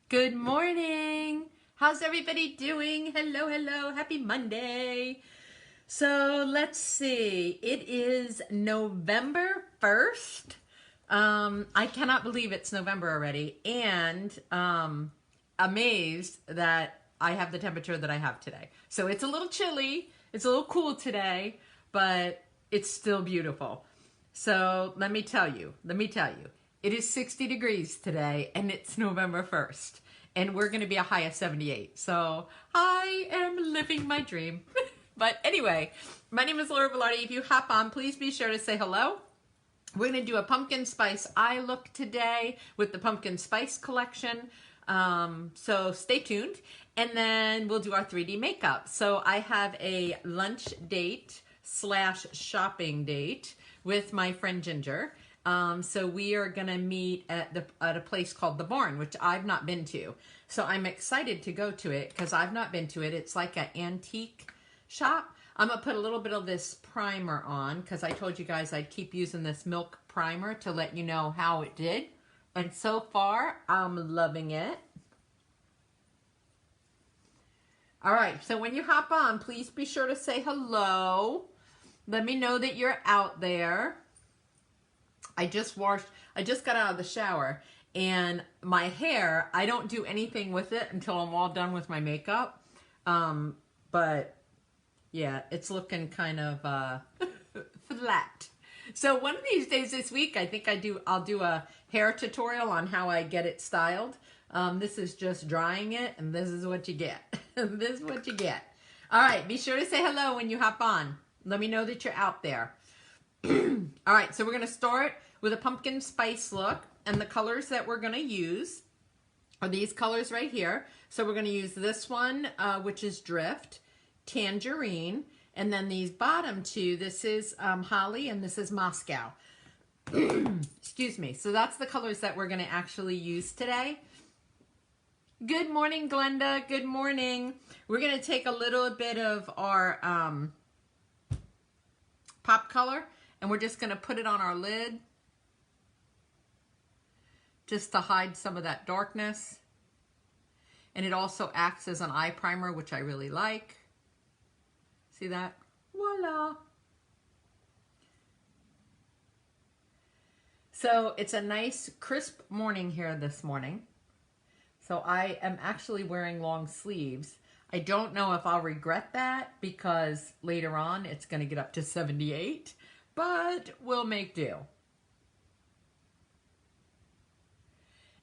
Good morning. How's everybody doing? Hello, hello. Happy Monday. So let's see. It is November 1st. I cannot believe it's November already, and amazed that I have the temperature that I have today. So it's a little chilly. It's a little cool today, but it's still beautiful. So let me tell you, it is 60 degrees today and it's November 1st and we're going to be a high of 78. So I am living my dream. But anyway, my name is Laura Velarde. If you hop on, please be sure to say hello. We're going to do a pumpkin spice eye look today with the pumpkin spice collection. So stay tuned. And then we'll do our 3D makeup. So I have a lunch date / shopping date with my friend Ginger. So we are gonna meet at a place called The Barn, which I've not been to. So I'm excited to go to it because I've not been to it. It's like an antique shop. I'm gonna put a little bit of this primer on because I told you guys I'd keep using this milk primer to let you know how it did. And so far, I'm loving it. All right, so when you hop on, please be sure to say hello. Let me know that you're out there. I just got out of the shower, and my hair, I don't do anything with it until I'm all done with my makeup. But yeah, it's looking kind of flat. So one of these days this week, I think I'll do a hair tutorial on how I get it styled. This is just drying it, and this is what you get. This is what you get. All right, be sure to say hello when you hop on. Let me know that you're out there. All right, so we're going to start with a pumpkin spice look, and the colors that we're going to use are these colors right here. So we're going to use this one, which is Drift, Tangerine, and then these bottom two, this is Holly, and this is Moscow. Excuse me. So that's the colors that we're going to actually use today. Good morning, Glenda. Good morning. We're going to take a little bit of our pop color, and we're just going to put it on our lid just to hide some of that darkness. And it also acts as an eye primer, which I really like. See that? Voila. So it's a nice crisp morning here this morning. So I am actually wearing long sleeves. I don't know if I'll regret that because later on it's going to get up to 78, but we'll make do.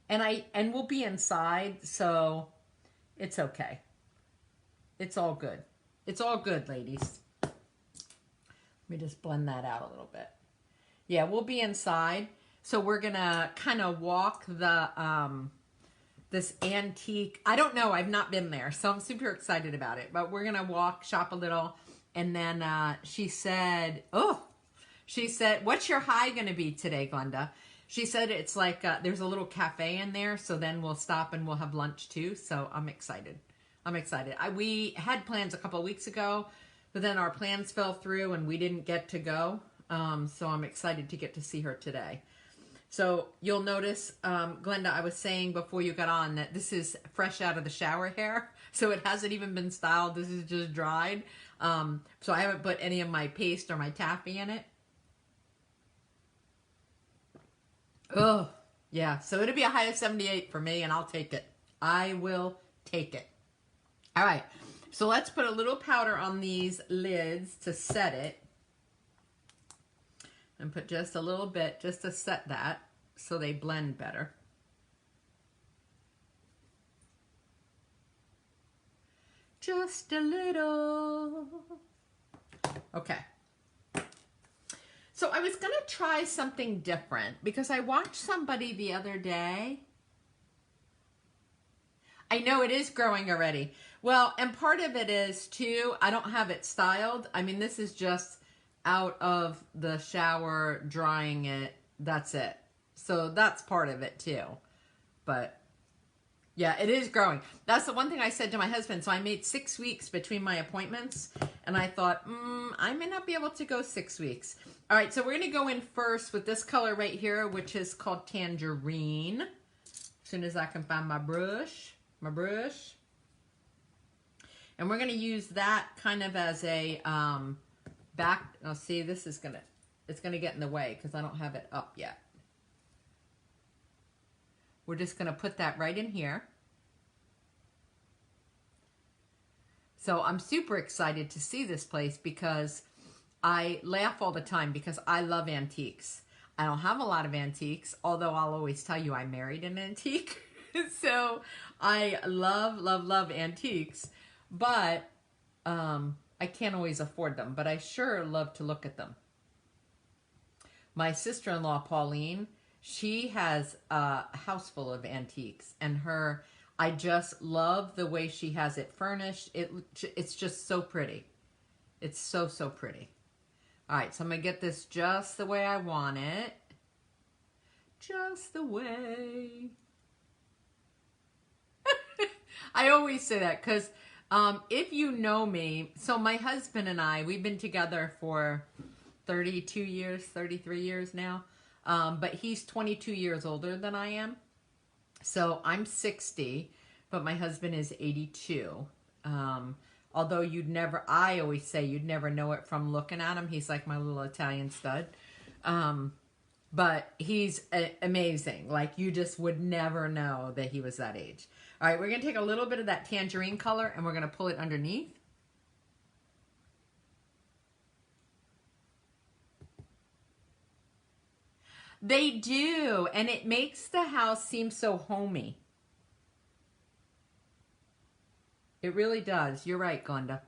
And we'll be inside, so it's okay. It's all good. It's all good, ladies. Let me just blend that out a little bit. Yeah, we'll be inside. So we're going to kind of walk the this antique, I don't know, I've not been there, so I'm super excited about it. But we're gonna shop a little, and then she said, what's your high gonna be today, Glenda? She said it's like, there's a little cafe in there, so then we'll stop and we'll have lunch too, so I'm excited. I'm excited. We had plans a couple of weeks ago, but then our plans fell through and we didn't get to go, so I'm excited to get to see her today. So you'll notice, Glenda, I was saying before you got on that this is fresh out of the shower hair. So it hasn't even been styled. This is just dried. So I haven't put any of my paste or my taffy in it. Oh, yeah. So it'll be a high of 78 for me, and I'll take it. I will take it. All right. So let's put a little powder on these lids to set it. And put just a little bit just to set that so they blend better. Just a little. Okay. So I was going to try something different because I watched somebody the other day. I know it is growing already. Well, and part of it is too, I don't have it styled. I mean, this is just out of the shower, drying it, that's it. So that's part of it too. But yeah, it is growing. That's the one thing I said to my husband. So I made 6 weeks between my appointments, and I thought, I may not be able to go 6 weeks. All right, so we're gonna go in first with this color right here, which is called Tangerine. soon as I can find my brush. And we're going to use that kind of as a back. Oh, see, this is going to, it's going to get in the way because I don't have it up yet. We're just going to put that right in here. So I'm super excited to see this place because I laugh all the time because I love antiques. I don't have a lot of antiques, although I'll always tell you I married an antique. So I love antiques, but I can't always afford them, but I sure love to look at them. My sister-in-law, Pauline, she has a house full of antiques, and I just love the way she has it furnished. It's just so pretty. It's so pretty. All right, so I'm going to get this just the way I want it. Just the way. I always say that because if you know me, so my husband and I, we've been together for 32 years, 33 years now. But he's 22 years older than I am. So I'm 60, but my husband is 82. Although I always say you'd never know it from looking at him. He's like my little Italian stud. But he's amazing. Like you just would never know that he was that age. All right, we're going to take a little bit of that tangerine color and we're going to pull it underneath. They do, and it makes the house seem so homey. It really does. You're right, Glenda.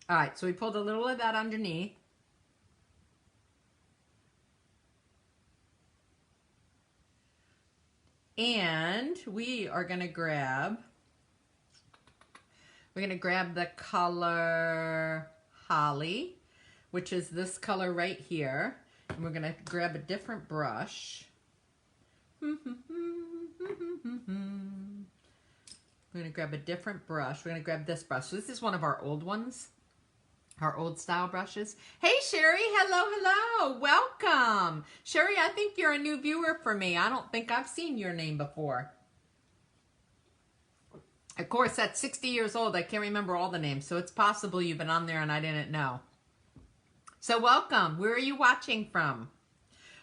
All right, so we pulled a little of that underneath. And we are going to grab, the color Holly, which is this color right here. And we're going to grab a different brush. We're going to grab a different brush. We're going to grab this brush. So this is one of our old ones, our old style brushes. Hey, Sherry. Hello. Welcome. Sherry, I think you're a new viewer for me. I don't think I've seen your name before. Of course, at 60 years old, I can't remember all the names. So it's possible you've been on there and I didn't know. So welcome. Where are you watching from?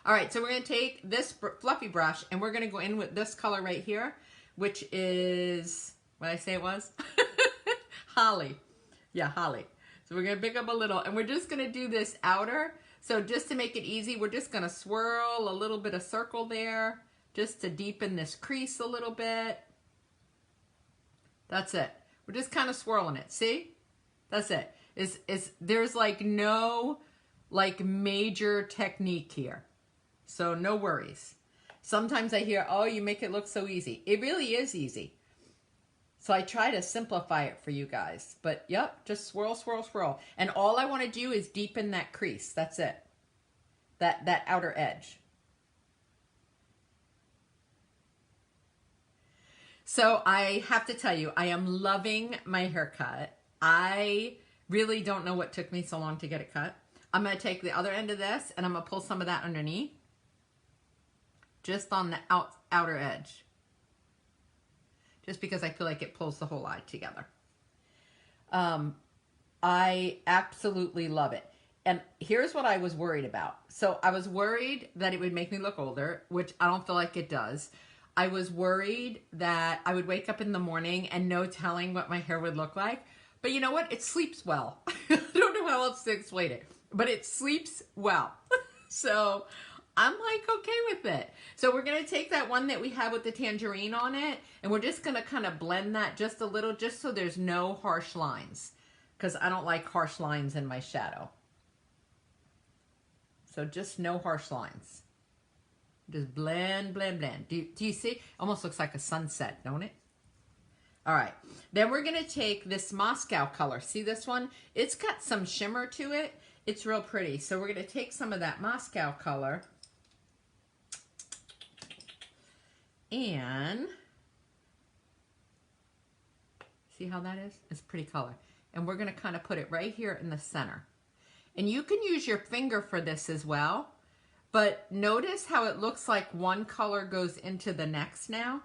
All right, so we're going to take this fluffy brush and we're going to go in with this color right here, which is, what did I say it was? Holly. Yeah, Holly. So we're going to pick up a little and we're just going to do this outer. So just to make it easy, we're just going to swirl a little bit of circle there just to deepen this crease a little bit. That's it. We're just kind of swirling it. See? That's it. There's like no major technique here. So no worries. Sometimes I hear, oh, you make it look so easy. It really is easy. So I try to simplify it for you guys. But yep, just swirl, swirl, swirl. And all I want to do is deepen that crease. That's it. That outer edge. So I have to tell you, I am loving my haircut. I really don't know what took me so long to get it cut. I'm going to take the other end of this and I'm going to pull some of that underneath. Just on the outer edge. Just because I feel like it pulls the whole eye together. I absolutely love it. And here's what I was worried about. So I was worried that it would make me look older, which I don't feel like it does. I was worried that I would wake up in the morning and no telling what my hair would look like. But you know what? It sleeps well. I don't know how else to explain it, but it sleeps well. So I'm like, okay with it. So we're going to take that one that we have with the tangerine on it, and we're just going to kind of blend that just a little, just so there's no harsh lines, because I don't like harsh lines in my shadow. So just no harsh lines. Just blend, blend, blend. Do you see? Almost looks like a sunset, don't it? All right. Then we're going to take this Moscow color. See this one? It's got some shimmer to it. It's real pretty. So we're going to take some of that Moscow color and see how that is? It's a pretty color. And we're going to kind of put it right here in the center. And you can use your finger for this as well. But notice how it looks like one color goes into the next now.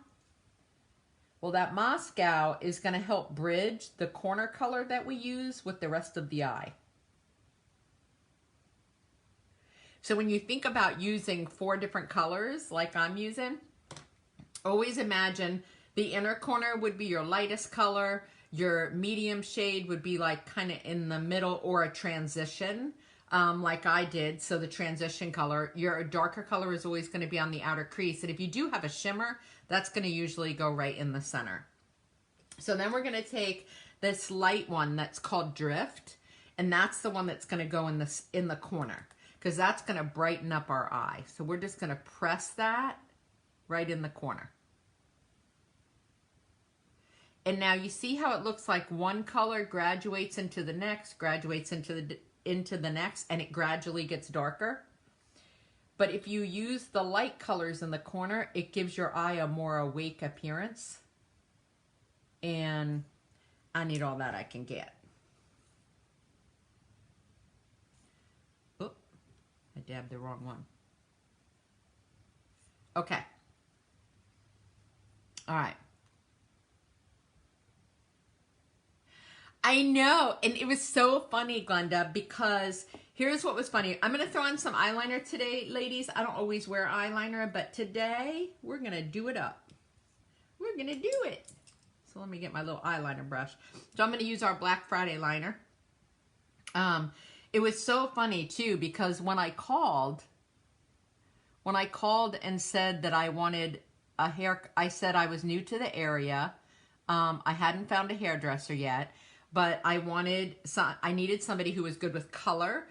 Well, that Moscow is going to help bridge the corner color that we use with the rest of the eye. So when you think about using 4 different colors like I'm using, always imagine the inner corner would be your lightest color, your medium shade would be like kind of in the middle or a transition like I did, so the transition color. Your darker color is always going to be on the outer crease, and if you do have a shimmer, that's going to usually go right in the center. So then we're going to take this light one that's called Drift, and that's the one that's going to go in the corner, because that's going to brighten up our eye. So we're just going to press that right in the corner. And now you see how it looks like one color graduates into the next, graduates into the next, and it gradually gets darker. But if you use the light colors in the corner, it gives your eye a more awake appearance. And I need all that I can get. Oh, I dabbed the wrong one. Okay. All right. I know, and it was so funny, Glenda, because here's what was funny. I'm going to throw on some eyeliner today, ladies. I don't always wear eyeliner, but today we're going to do it up. We're going to do it. So let me get my little eyeliner brush. So I'm going to use our Black Friday liner. It was so funny, too, because when I called and said that I wanted a hair, I said I was new to the area. I hadn't found a hairdresser yet. But I needed somebody who was good with color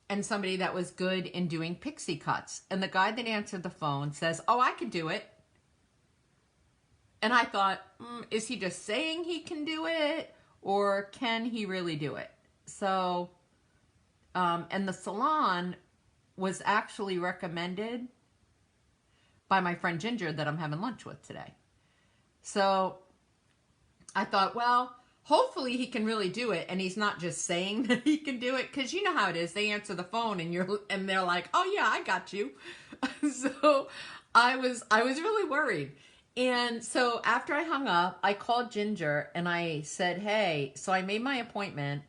and somebody that was good in doing pixie cuts. And the guy that answered the phone says, "Oh, I can do it." And I thought, is he just saying he can do it, or can he really do it? So, and the salon was actually recommended by my friend Ginger that I'm having lunch with today. So I thought, well, hopefully he can really do it, and he's not just saying that he can do it, because you know how it is. They answer the phone and they're like, "Oh yeah, I got you." So I was really worried. And so after I hung up, I called Ginger and I said, "Hey, so I made my appointment.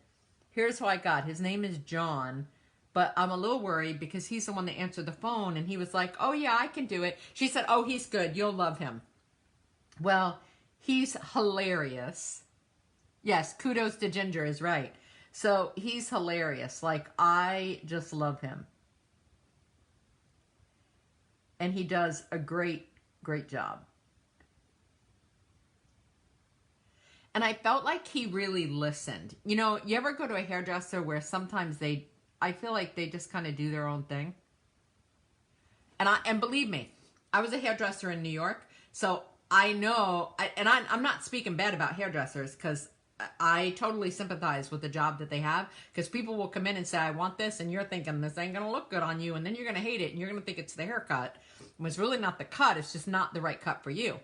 Here's who I got. His name is John, but I'm a little worried because he's the one that answered the phone." And he was like, "Oh yeah, I can do it." She said, "Oh, he's good. You'll love him." Well, he's hilarious. Yes, kudos to Ginger is right. So he's hilarious. Like, I just love him. And he does a great, great job. And I felt like he really listened. You know, you ever go to a hairdresser where sometimes I feel like they just kind of do their own thing? And believe me, I was a hairdresser in New York, so I know, I'm not speaking bad about hairdressers, because I totally sympathize with the job that they have, because people will come in and say, "I want this," and you're thinking this ain't going to look good on you, and then you're going to hate it, and you're going to think it's the haircut. When it's really not the cut, it's just not the right cut for you.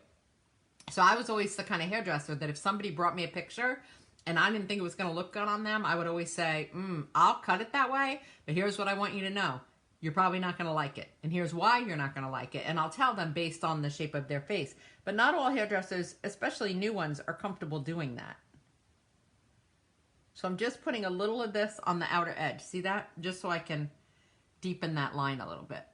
So I was always the kind of hairdresser that if somebody brought me a picture and I didn't think it was going to look good on them, I would always say, "I'll cut it that way, but here's what I want you to know. You're probably not going to like it, and here's why you're not going to like it." And I'll tell them based on the shape of their face. But not all hairdressers, especially new ones, are comfortable doing that. So I'm just putting a little of this on the outer edge. See that? Just so I can deepen that line a little bit.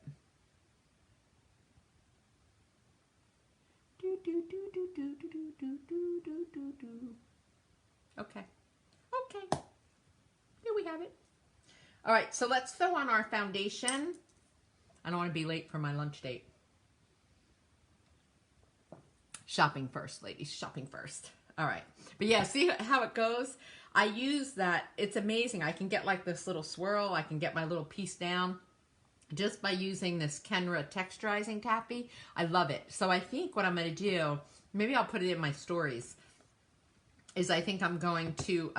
Okay. Okay. Here we have it. All right, so let's throw on our foundation. I don't want to be late for my lunch date. Shopping first, ladies. Shopping first. All right. But yeah, see how it goes? I use that. It's amazing. I can get like this little swirl. I can get my little piece down just by using this Kenra texturizing taffy. I love it. So I think what I'm going to do, maybe I'll put it in my stories, is I think I'm going to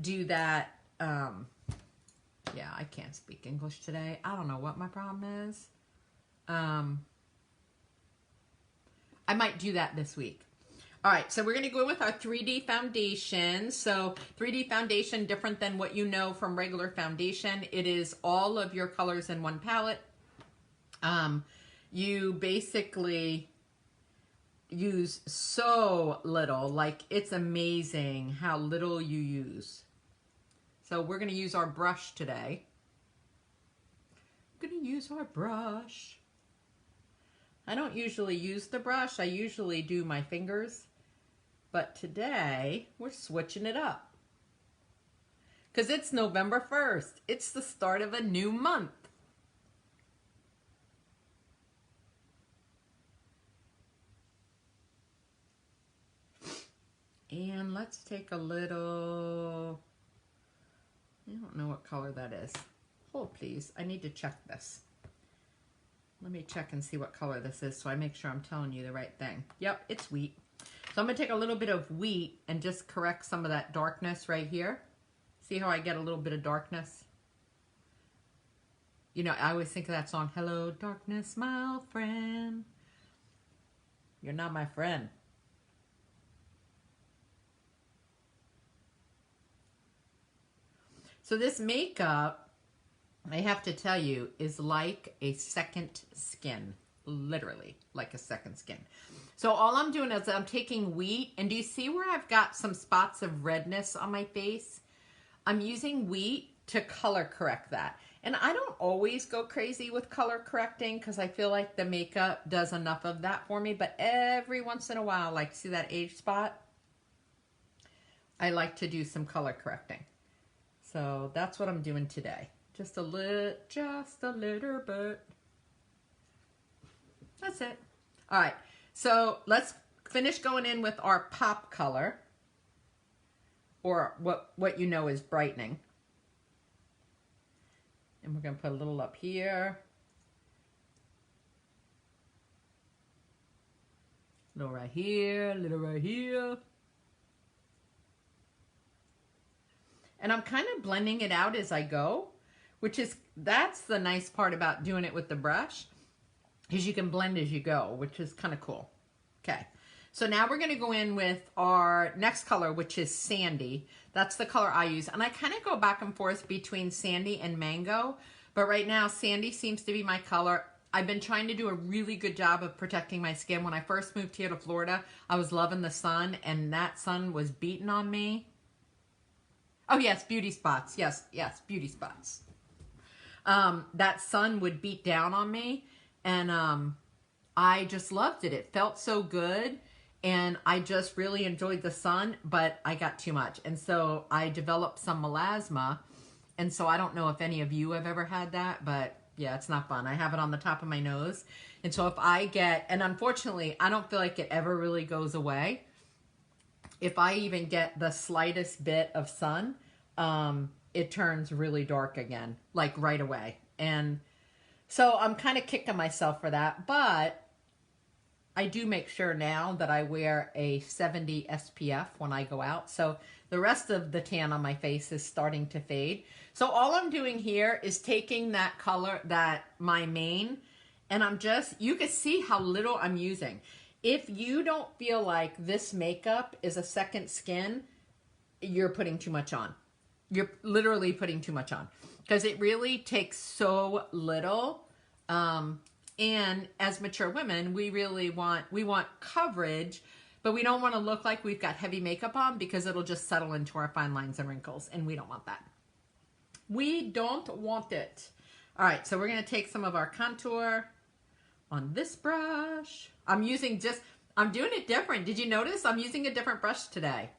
do that. Yeah, I can't speak English today. I don't know what my problem is. I might do that this week. All right, so we're going to go with our 3D foundation. So 3D foundation, different than what you know from regular foundation. It is all of your colors in one palette. You basically use so little, like it's amazing how little you use. So we're going to use our brush today. I'm going to use our brush. I don't usually use the brush. I usually do my fingers. But today we're switching it up. Because it's November 1st. It's the start of a new month. And let's take a little, I don't know what color that is. Hold please, I need to check this. Let me check and see what color this is so I make sure I'm telling you the right thing. Yep, it's wheat. So I'm gonna take a little bit of wheat and just correct some of that darkness right here. See how I get a little bit of darkness? You know, I always think of that song, Hello Darkness, my old friend. You're not my friend. So this makeup, I have to tell you, is like a second skin. Literally, like a second skin. So all I'm doing is I'm taking wheat, and do you see where I've got some spots of redness on my face? I'm using wheat to color correct that. And I don't always go crazy with color correcting because I feel like the makeup does enough of that for me, but every once in a while, like see that age spot? I like to do some color correcting. So that's what I'm doing today. Just a little bit. That's it. All right. So let's finish going in with our pop color, or what you know is brightening. And we're going to put a little up here. A little right here, a little right here. And I'm kind of blending it out as I go, that's the nice part about doing it with the brush, is you can blend as you go, which is kind of cool. Okay, so now we're going to go in with our next color, which is Sandy. That's the color I use. And I kind of go back and forth between Sandy and Mango, but right now Sandy seems to be my color. I've been trying to do a really good job of protecting my skin. When I first moved here to Florida, I was loving the sun, and that sun was beating on me. Oh, yes, beauty spots. Yes, beauty spots. That sun would beat down on me, and I just loved it. It felt so good, and I just really enjoyed the sun, but I got too much. And so I developed some melasma, and so I don't know if any of you have ever had that, but yeah, it's not fun. I have it on the top of my nose, and so if I get, and unfortunately, I don't feel like it ever really goes away. If I even get the slightest bit of sun, it turns really dark again, like right away. And so I'm kind of kicking myself for that, but I do make sure now that I wear a 70 SPF when I go out. So the rest of the tan on my face is starting to fade. So all I'm doing here is taking that color, my mane, and I'm just, you can see how little I'm using. If you don't feel like this makeup is a second skin, you're putting too much on. You're literally putting too much on, because it really takes so little. And as mature women, we want coverage, but we don't want to look like we've got heavy makeup on, because it'll just settle into our fine lines and wrinkles, and we don't want that. We don't want it. All right, so we're going to take some of our contour on this brush. I'm doing it different. Did you notice? I'm using a different brush today.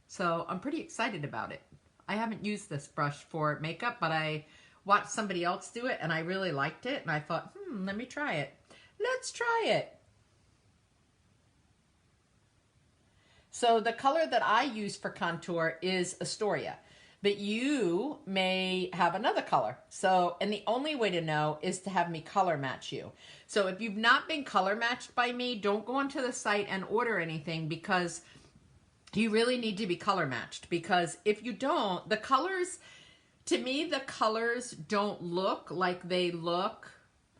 So I'm pretty excited about it. I haven't used this brush for makeup, but I watched somebody else do it, and I really liked it, and I thought, let me try it. Let's try it. So the color that I use for contour is Astoria, but you may have another color. So, and the only way to know is to have me color match you. So if you've not been color matched by me, don't go onto the site and order anything, because you really need to be color matched. Because if you don't, the colors, to me, the colors don't look like they look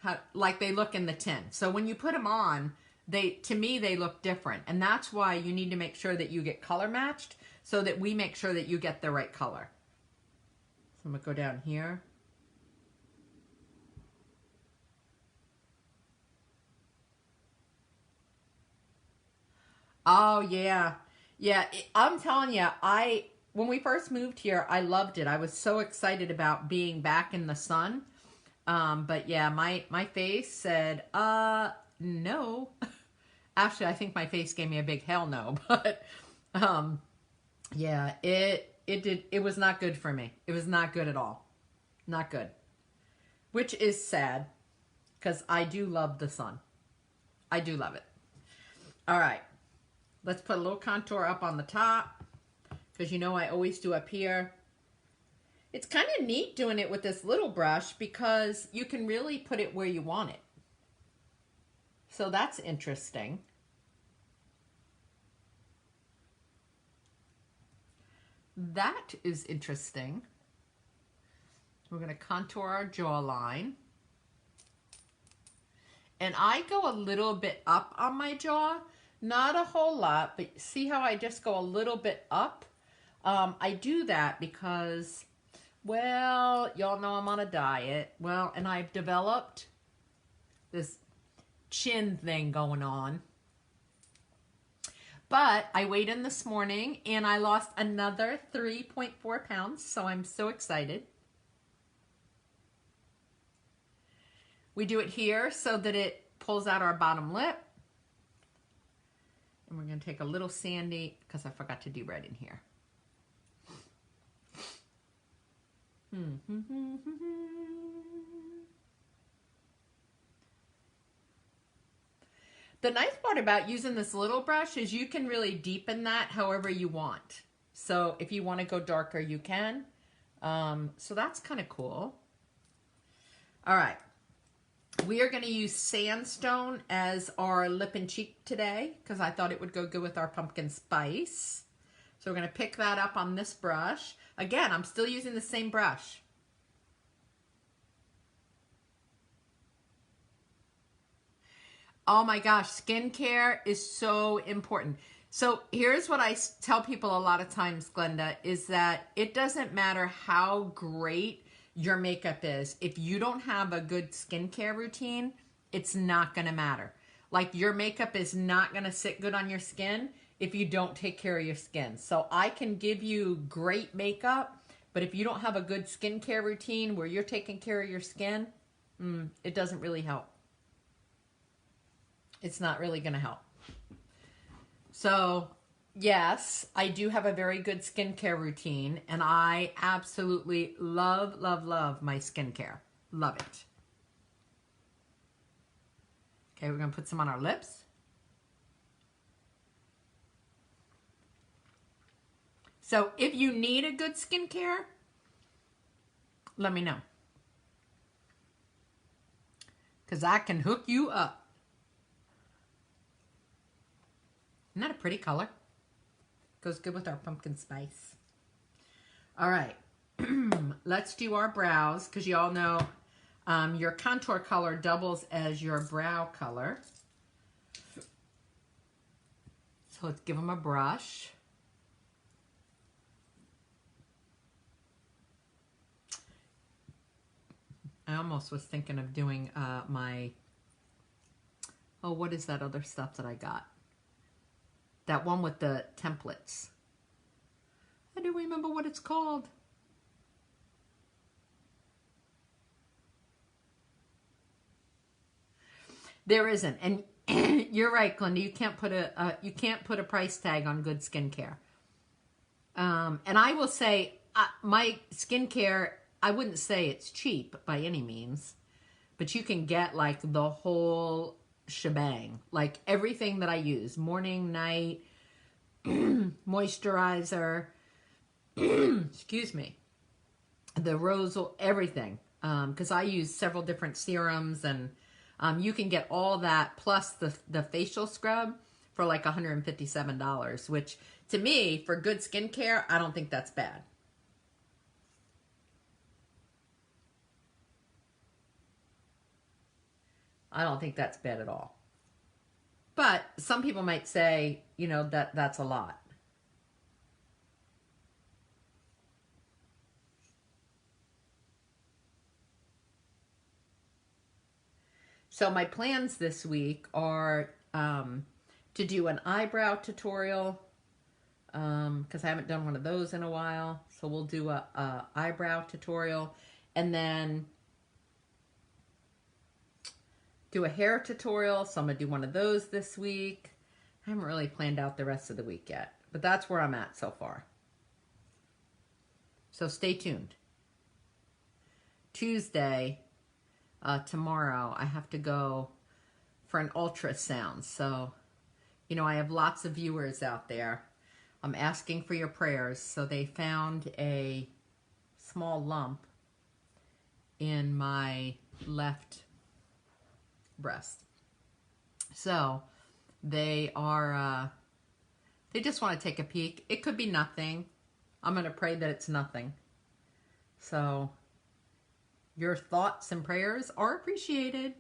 in the tin. So when you put them on, to me, they look different. And that's why you need to make sure that you get color matched, so that we make sure that you get the right color. So I'm gonna go down here. Oh yeah. Yeah, I'm telling you, when we first moved here, I loved it. I was so excited about being back in the sun. But yeah, my face said, no. Actually, I think my face gave me a big hell no, but um yeah, it was not good for me. It was not good at all. Not good. Which is sad because I do love the sun. I do love it. All right. Let's put a little contour up on the top because you know I always do up here. It's kind of neat doing it with this little brush because you can really put it where you want it. So that's interesting. That is interesting. We're going to contour our jawline. And I go a little bit up on my jaw. Not a whole lot, but see how I just go a little bit up? I do that because, well, y'all know I'm on a diet. Well, and I've developed this chin thing going on. But I weighed in this morning and I lost another 3.4 pounds, so I'm so excited. We do it here so that it pulls out our bottom lip. And we're going to take a little sandy, because I forgot to do red in here. The nice part about using this little brush is you can really deepen that however you want. So if you want to go darker, you can. So that's kind of cool. All right. We are going to use Sandstone as our lip and cheek today because I thought it would go good with our pumpkin spice. So we're going to pick that up on this brush. Again, I'm still using the same brush. Oh my gosh, skincare is so important. So here's what I tell people a lot of times, Glenda, is that it doesn't matter how great your makeup is. If you don't have a good skincare routine, it's not going to matter. Like your makeup is not going to sit good on your skin if you don't take care of your skin. So I can give you great makeup, but if you don't have a good skincare routine where you're taking care of your skin, it doesn't really help. It's not really going to help. So yes, I do have a very good skincare routine, and I absolutely love, love, love my skincare. Love it. Okay, we're going to put some on our lips. So if you need a good skincare, let me know. Because I can hook you up. Isn't that a pretty color? Goes good with our pumpkin spice. All right. Let's do our brows because you all know your contour color doubles as your brow color. So let's give them a brush. I almost was thinking of doing what is that other stuff that I got? That one with the templates. I don't remember what it's called. There isn't, and you're right, Glenda. You can't put a price tag on good skincare. And I will say, my skincare, I wouldn't say it's cheap by any means, but you can get like the whole shebang, like everything that I use, morning, night, moisturizer, excuse me, the rose, everything, because I use several different serums, and you can get all that plus the facial scrub for like $157, which to me, for good skincare, I don't think that's bad. I don't think that's bad at all. But some people might say, you know, that's a lot. So my plans this week are to do an eyebrow tutorial because I haven't done one of those in a while. So we'll do a eyebrow tutorial and then do a hair tutorial. So I'm going to do one of those this week. I haven't really planned out the rest of the week yet, but that's where I'm at so far. So stay tuned. Tuesday, tomorrow, I have to go for an ultrasound. So, you know, I have lots of viewers out there. I'm asking for your prayers. So they found a small lump in my left breast. So they are, they just want to take a peek. It could be nothing. I'm going to pray that it's nothing. So your thoughts and prayers are appreciated.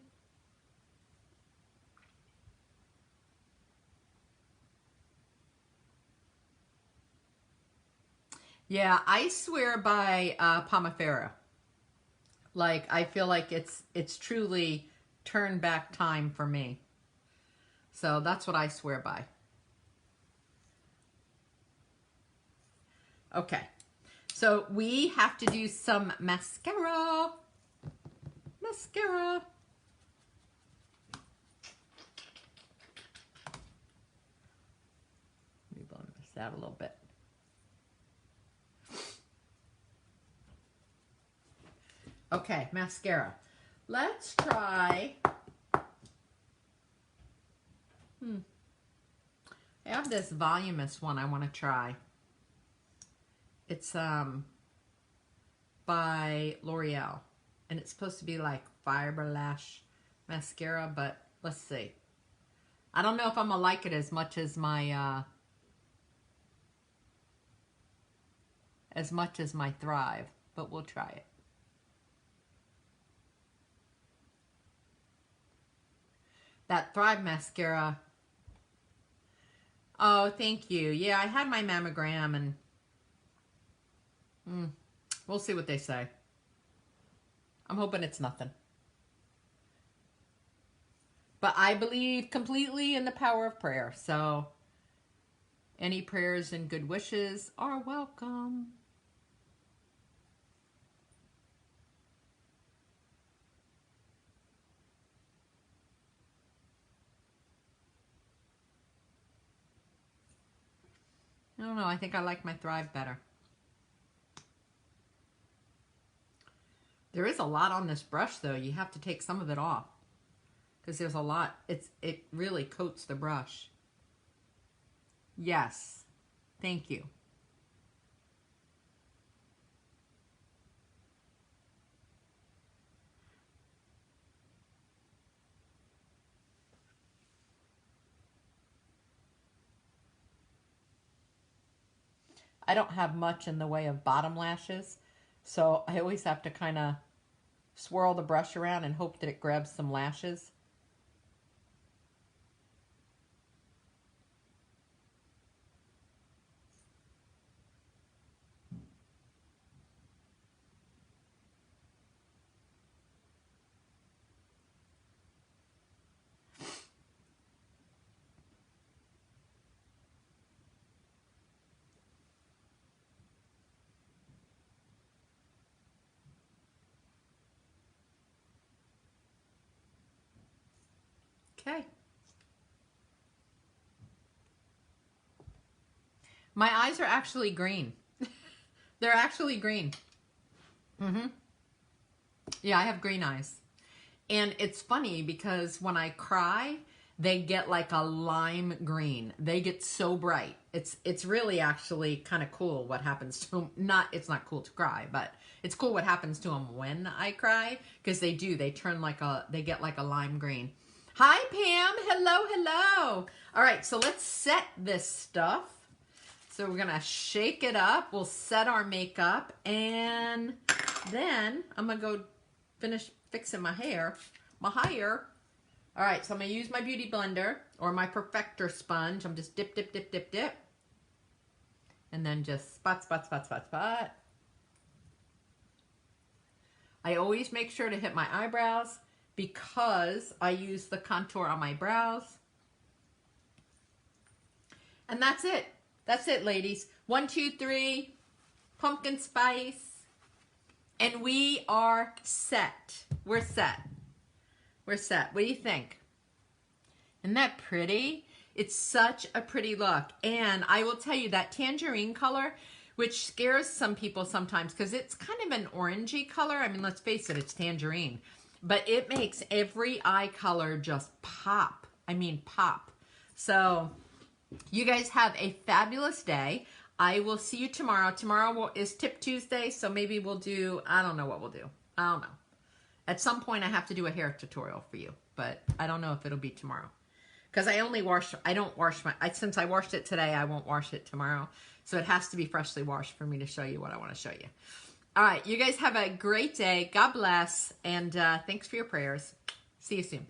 Yeah, I swear by Pomifera. Like, I feel like it's truly turn back time for me. So that's what I swear by. Okay. So we have to do some mascara. Mascara. Let me blend this out a little bit. Okay, mascara. Let's try. I have this voluminous one I want to try. It's by L'Oreal, and it's supposed to be like fiber lash mascara, but let's see. I don't know if I'm gonna like it as much as my Thrive, but we'll try it. That Thrive mascara. Oh, thank you. Yeah, I had my mammogram and we'll see what they say. I'm hoping it's nothing. But I believe completely in the power of prayer. So any prayers and good wishes are welcome. I don't know. I think I like my Thrive better. There is a lot on this brush, though. You have to take some of it off because there's a lot. It really coats the brush. Yes. Thank you. I don't have much in the way of bottom lashes, so I always have to kind of swirl the brush around and hope that it grabs some lashes. Okay. My eyes are actually green. They're actually green. Yeah, I have green eyes. And it's funny because when I cry, they get like a lime green. They get so bright. It's really actually kind of cool what happens to them. It's not cool to cry, but it's cool what happens to them when I cry because they turn they get like a lime green. Hi, Pam. Hello, hello. All right, so let's set this stuff. So we're gonna shake it up. We'll set our makeup, and then I'm gonna go finish fixing my hair. All right, so I'm gonna use my beauty blender or my perfector sponge. I'm just dip, dip, dip, dip, dip, and then just spot, spot, spot, spot, spot. I always make sure to hit my eyebrows because I use the contour on my brows. And that's it. That's it, ladies. 1, 2, 3, pumpkin spice. And we are set. We're set. We're set. What do you think? Isn't that pretty? It's such a pretty look. And I will tell you that tangerine color, which scares some people sometimes because it's kind of an orangey color. I mean, let's face it, it's tangerine. But it makes every eye color just pop. I mean, pop. So you guys have a fabulous day. I will see you tomorrow. Tomorrow is Tip Tuesday, so maybe we'll do, I don't know what we'll do. I don't know. At some point, I have to do a hair tutorial for you, but I don't know if it'll be tomorrow. Because I don't wash since I washed it today, I won't wash it tomorrow. So it has to be freshly washed for me to show you what I want to show you. All right, you guys have a great day. God bless, and thanks for your prayers. See you soon.